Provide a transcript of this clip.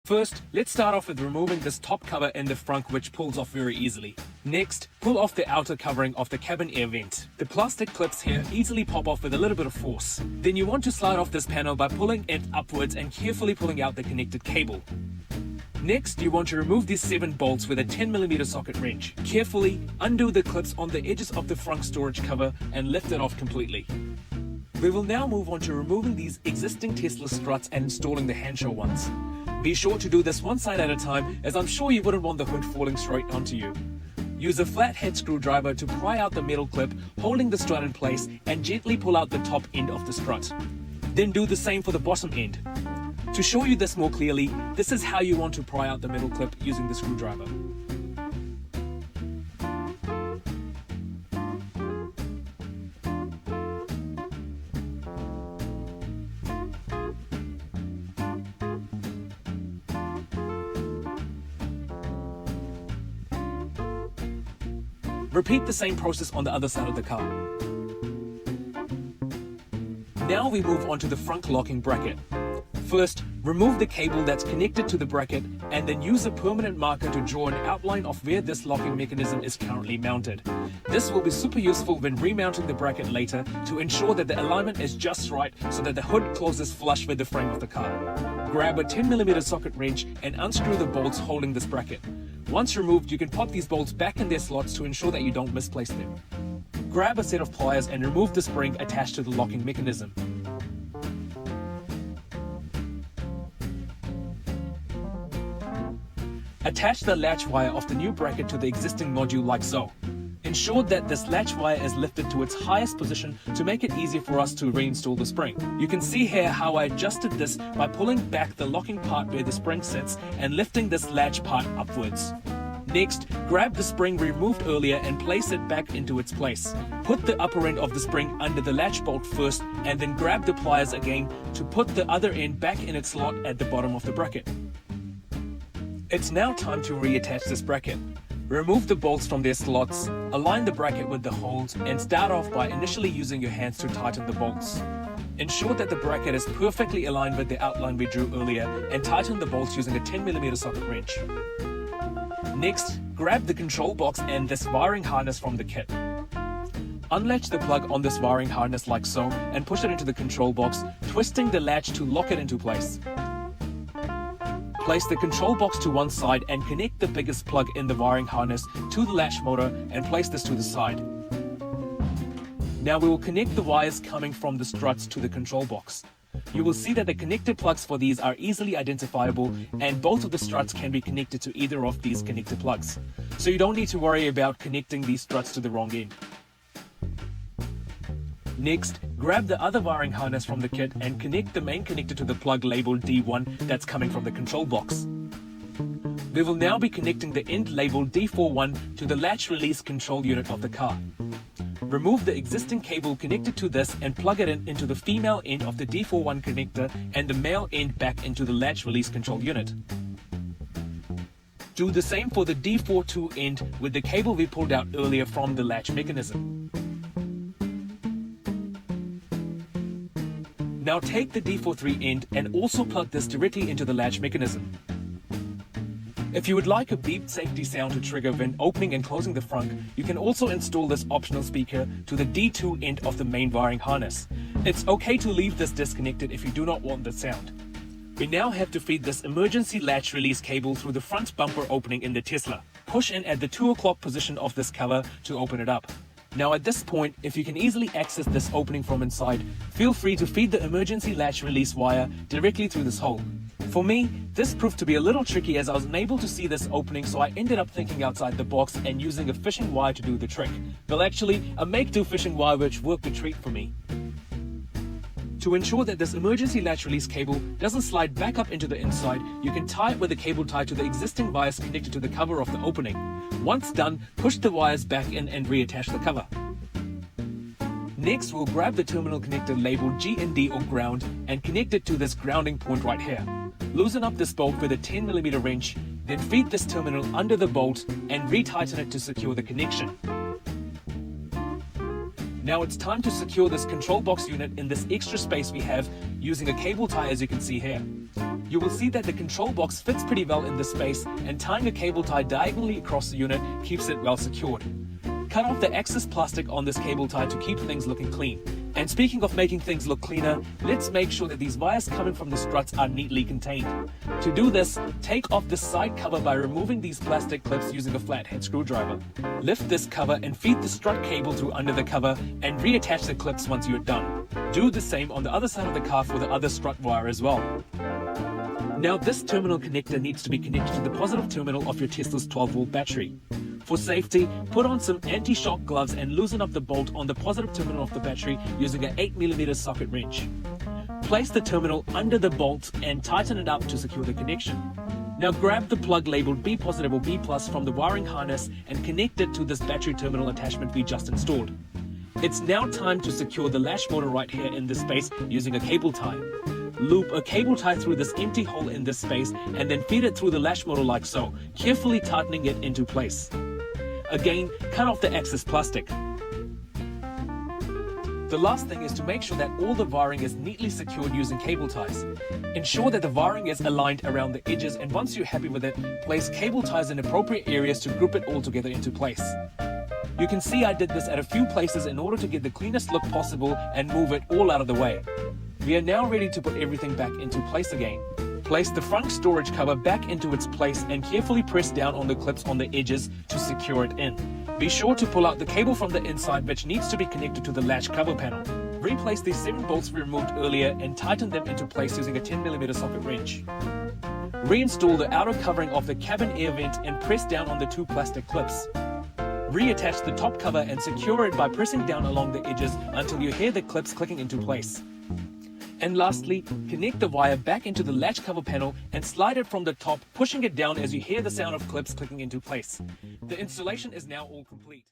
First, let's start off with removing this top cover in the Frunk, which pulls off very easily. Next, pull off the outer covering of the cabin air vent. The plastic clips here easily pop off with a little bit of force. Then you want to slide off this panel by pulling it upwards and carefully pulling out the connected cable. Next, you want to remove these 7 bolts with a 10mm socket wrench. Carefully undo the clips on the edges of the Frunk storage cover and lift it off completely. We will now move on to removing these existing Tesla struts and installing the Hanshaw ones. Be sure to do this one side at a time, as I'm sure you wouldn't want the hood falling straight onto you. Use a flathead screwdriver to pry out the metal clip holding the strut in place and gently pull out the top end of the strut. Then do the same for the bottom end. To show you this more clearly, this is how you want to pry out the metal clip using the screwdriver. Repeat the same process on the other side of the car. Now we move on to the front locking bracket. First, remove the cable that's connected to the bracket and then use a permanent marker to draw an outline of where this locking mechanism is currently mounted. This will be super useful when remounting the bracket later to ensure that the alignment is just right so that the hood closes flush with the frame of the car. Grab a 10mm socket wrench and unscrew the bolts holding this bracket. Once removed, you can pop these bolts back in their slots to ensure that you don't misplace them. Grab a set of pliers and remove the spring attached to the locking mechanism. Attach the latch wire of the new bracket to the existing module like so. Ensure that this latch wire is lifted to its highest position to make it easier for us to reinstall the spring. You can see here how I adjusted this by pulling back the locking part where the spring sits and lifting this latch part upwards. Next, grab the spring we removed earlier and place it back into its place. Put the upper end of the spring under the latch bolt first and then grab the pliers again to put the other end back in its slot at the bottom of the bracket. It's now time to reattach this bracket. Remove the bolts from their slots, align the bracket with the holes, and start off by initially using your hands to tighten the bolts. Ensure that the bracket is perfectly aligned with the outline we drew earlier and tighten the bolts using a 10mm socket wrench. Next, grab the control box and this wiring harness from the kit. Unlatch the plug on this wiring harness like so and push it into the control box, twisting the latch to lock it into place. Place the control box to one side and connect the biggest plug in the wiring harness to the latch motor and place this to the side. Now we will connect the wires coming from the struts to the control box. You will see that the connector plugs for these are easily identifiable and both of the struts can be connected to either of these connector plugs. So you don't need to worry about connecting these struts to the wrong end. Next, grab the other wiring harness from the kit and connect the main connector to the plug labeled D1 that's coming from the control box. We will now be connecting the end labeled D41 to the latch release control unit of the car. Remove the existing cable connected to this and plug it into the female end of the D41 connector and the male end back into the latch release control unit. Do the same for the D42 end with the cable we pulled out earlier from the latch mechanism. Now take the D43 end and also plug this directly into the latch mechanism. If you would like a beep safety sound to trigger when opening and closing the frunk, you can also install this optional speaker to the D2 end of the main wiring harness. It's okay to leave this disconnected if you do not want the sound. We now have to feed this emergency latch release cable through the front bumper opening in the Tesla. Push in at the 2 o'clock position of this cover to open it up. Now at this point, if you can easily access this opening from inside, feel free to feed the emergency latch release wire directly through this hole. For me, this proved to be a little tricky as I was unable to see this opening, so I ended up thinking outside the box and using a fishing wire to do the trick. Well, actually, a make-do fishing wire which worked a treat for me. To ensure that this emergency latch release cable doesn't slide back up into the inside, you can tie it with a cable tied to the existing wires connected to the cover of the opening. Once done, push the wires back in and reattach the cover. Next, we'll grab the terminal connector labeled G and D or ground and connect it to this grounding point right here. Loosen up this bolt with a 10mm wrench, then feed this terminal under the bolt and retighten it to secure the connection. Now it's time to secure this control box unit in this extra space we have using a cable tie, as you can see here. you will see that the control box fits pretty well in this space, and tying a cable tie diagonally across the unit keeps it well secured. Cut off the excess plastic on this cable tie to keep things looking clean. And speaking of making things look cleaner, let's make sure that these wires coming from the struts are neatly contained. To do this, take off the side cover by removing these plastic clips using a flathead screwdriver. Lift this cover and feed the strut cable through under the cover and reattach the clips once you're done. Do the same on the other side of the car for the other strut wire as well. Now this terminal connector needs to be connected to the positive terminal of your Tesla's 12-volt battery. For safety, put on some anti-shock gloves and loosen up the bolt on the positive terminal of the battery using an 8mm socket wrench. Place the terminal under the bolt and tighten it up to secure the connection. Now grab the plug labeled B positive or B plus from the wiring harness and connect it to this battery terminal attachment we just installed. It's now time to secure the latch motor right here in this space using a cable tie. Loop a cable tie through this empty hole in this space and then feed it through the latch motor like so, carefully tightening it into place. Again, cut off the excess plastic. The last thing is to make sure that all the wiring is neatly secured using cable ties. Ensure that the wiring is aligned around the edges, and once you're happy with it, place cable ties in appropriate areas to group it all together into place. You can see I did this at a few places in order to get the cleanest look possible and move it all out of the way. We are now ready to put everything back into place again. Place the front storage cover back into its place and carefully press down on the clips on the edges to secure it in. Be sure to pull out the cable from the inside, which needs to be connected to the latch cover panel. Replace these 7 bolts we removed earlier and tighten them into place using a 10mm socket wrench. Reinstall the outer covering of the cabin air vent and press down on the 2 plastic clips. Reattach the top cover and secure it by pressing down along the edges until you hear the clips clicking into place. And lastly, connect the wire back into the latch cover panel and slide it from the top, pushing it down as you hear the sound of clips clicking into place. The installation is now all complete.